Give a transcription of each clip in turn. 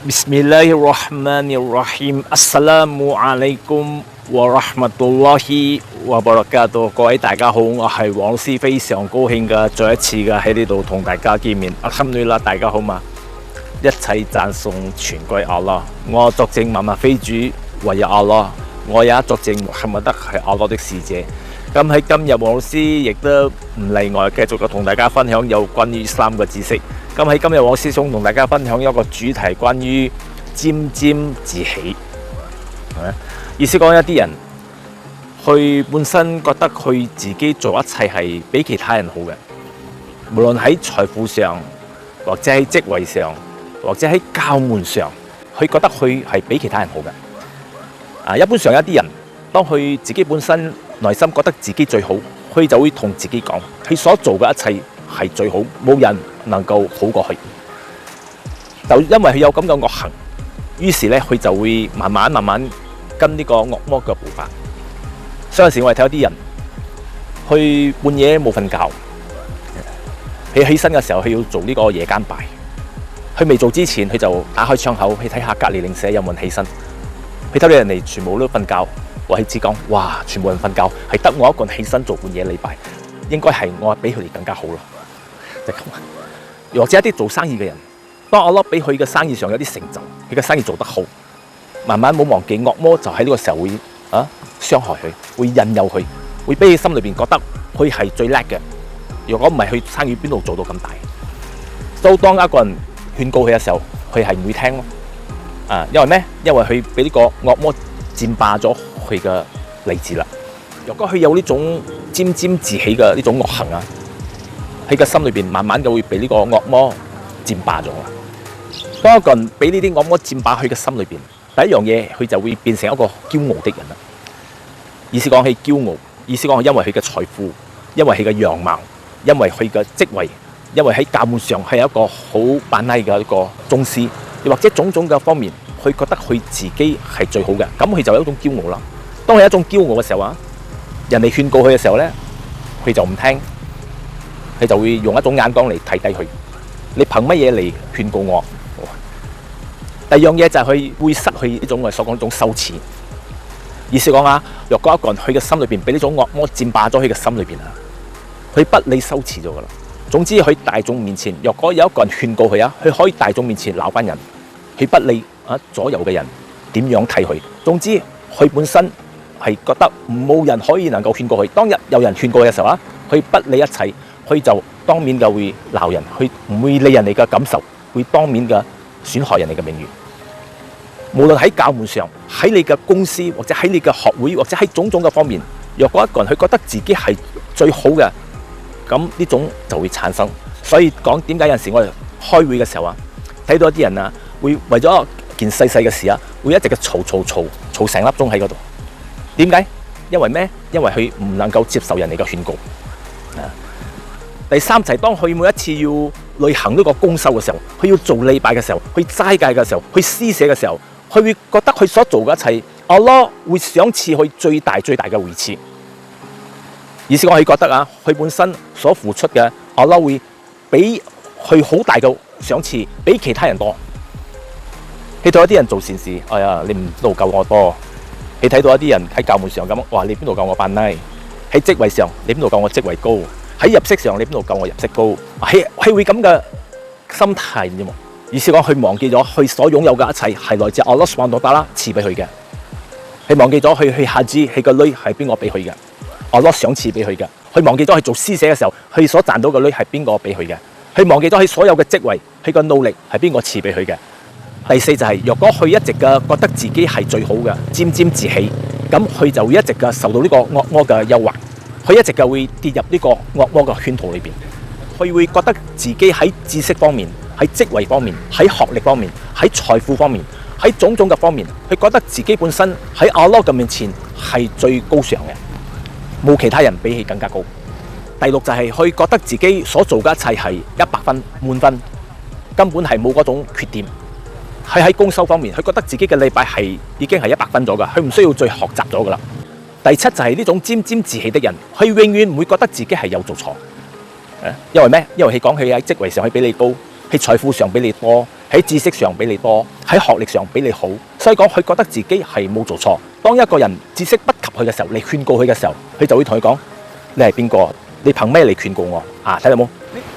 Bismillahirrahmanirrahim. Assalamualaikum warahmatullahi wabarakatuh。各位大家好，我係黃老師，非常高興嘅再一次嘅喺呢度同大家見面。Alhamdulillah，大家好嘛？一切讚頌全歸阿拉。我作證萬物非主，唯有阿拉。我也作證穆罕默德係阿拉的使者。咁喺今日，黃老師亦都唔例外，繼續嘅同大家分享有關於3個知識。咁喺今日，黃師兄同大家分享一個主題，關於沾沾自喜。意思講一啲人，佢本身覺得佢自己做一切係比其他人好嘅，無論喺財富上，或者喺職位上，或者喺教門上，佢覺得佢係比其他人好嘅。一般上一啲人，當佢自己本身內心覺得自己最好，佢就會同自己講，佢所做嘅一切係最好，冇人能夠好過佢。就因為佢有咁嘅惡行，於是咧佢就會慢慢跟呢個惡魔嘅步伐。所以有時我哋睇到啲人，佢半夜冇瞓覺，佢起身嘅時候佢要做呢個夜間拜，佢未做之前佢就打開窗口去睇下隔離鄰舍有冇人起身。佢睇到人哋全部都瞓覺，我係只講，哇！全部人瞓覺，係得我一個人起身做半夜禮拜，應該係我比佢哋更加好咯，就咁。或者一啲做生意嘅人，當阿拉俾佢嘅生意上有啲成就，佢嘅生意做得好，慢慢冇忘記惡魔就喺呢個時候會傷害佢，會引誘佢，會俾佢心裏邊覺得佢係最叻嘅。如果唔係，佢生意邊度做到咁大？都當一個人勸告佢嘅時候，佢係唔會聽咯。因為咩？因為佢俾呢個惡魔佔霸咗佢嘅理智啦。如果佢有呢種沾沾自喜嘅呢種惡行啊，喺個心裏邊慢慢就會俾呢個惡魔佔霸咗啦。當一個人俾呢啲惡魔佔霸佢嘅心裏邊，第一樣嘢佢就會變成一個驕傲的人啦。意思講係驕傲，意思講係因為佢嘅財富，因為佢嘅樣貌，因為佢嘅職位，因為喺教門上係一個好扮拉嘅一個宗師。又或者種種嘅方面，佢覺得佢自己係最好嘅，咁佢就有一種驕傲啦。當佢有一種驕傲嘅時候人哋勸告佢嘅時候咧，佢就唔聽，佢就會用一種眼光嚟睇低佢。你憑乜嘢嚟勸告我？第二樣嘢就係佢會失去呢種我哋所講一種羞恥。意思講若果一個人佢嘅心裏邊俾呢種惡魔佔霸咗佢嘅心裏邊佢不理羞恥咗噶啦。總之，佢大眾面前，若果有一個人勸告佢佢可以大眾面前鬧翻人，佢不理左右嘅人點樣睇佢。總之，佢本身係覺得冇人可以能夠勸告佢。當日有人勸告嘅時候佢不理一切，佢就當面嘅會鬧人，佢唔會理人哋嘅感受，會當面嘅損害人哋嘅名譽。無論喺教門上，喺你嘅公司，或者喺你嘅學會，或者喺種種嘅方面，若果一個人佢覺得自己係最好嘅，咁呢種就會產生。所以講點解有陣時我哋開會嘅時候睇到一啲人會為咗件細細嘅事會一直嘅嘈成粒鐘喺嗰度。點解？因為咩？因為佢唔能夠接受人哋嘅勸告。第三就係當佢每一次要履行呢個公修嘅時候，佢要做禮拜嘅時候，去齋戒嘅時候，去施捨嘅時候，佢會覺得佢所做嘅一切，阿拉會賞賜佢最大嘅回賜。意思我係覺得佢本身所付出嘅，阿拉會俾佢好大嘅賞賜，比其他人多。你睇到一啲人做善事，哎呀，你唔知道夠我多。你睇到一啲人喺教門上咁，哇，你邊度夠我扮拉？喺職位上，你邊度夠我職位高？喺入息上，你邊度夠我入息高？係會咁嘅心態啫嘛。意思講，佢忘記咗佢所擁有嘅一切係來自阿拉蘇曼多達啦賜俾佢嘅。佢忘記咗佢去下肢，佢個女係邊個俾佢嘅？阿拉賞賜俾佢嘅。佢忘記咗佢做施捨嘅時候，佢所賺到嘅女係邊個俾佢嘅？佢忘記咗佢所有嘅職位，佢個努力係邊個賜俾佢嘅？第四就係，若果佢一直嘅覺得自己係最好嘅，沾沾自喜，咁佢就會一直嘅受到呢個惡魔嘅誘惑，佢一直嘅會跌入呢個惡魔嘅圈套裏邊。佢會覺得自己喺知識方面、喺職位方面、喺學歷方面、喺財富方面、喺種種嘅方面，佢覺得自己本身喺阿拉嘅面前係最高尚嘅，冇其他人比起更加高。第六就係佢覺得自己所做嘅一切係100分滿分，根本係冇嗰種缺點。佢喺公修方面，佢覺得自己嘅禮拜已經係100分咗㗎，佢唔需要再學習咗㗎啦。第七就係呢種沾沾自喜的人，佢永遠唔會覺得自己係有做錯。因為咩？因為佢講佢喺職位上佢比你高，喺財富上比你多，喺知識上比你多，喺學歷上比你好，所以講佢覺得自己係冇做錯。當一個人知識不及佢嘅時候，你勸告佢嘅時候，佢就會同佢講：你係邊個？你憑咩嚟勸告我？啊，睇到冇？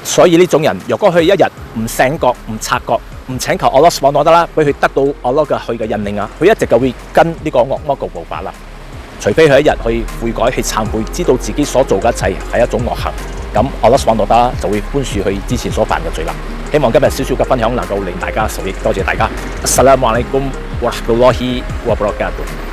所以呢種人，若果佢一日唔醒覺、唔察覺、唔請求Allah subhanahu wa ta'ala俾佢得到Allah嘅引領啊，佢一直就會跟呢個惡魔嘅步伐啦。除非佢一日去悔改、去懺悔，知道自己所做嘅一切係一種惡行，咁Allah subhanahu wa ta'ala就會寬恕佢之前所犯嘅罪啦。希望今日少少嘅分享能夠令大家受益，多謝大家。Assalamualaikum warahmatullahi wabarakatuh。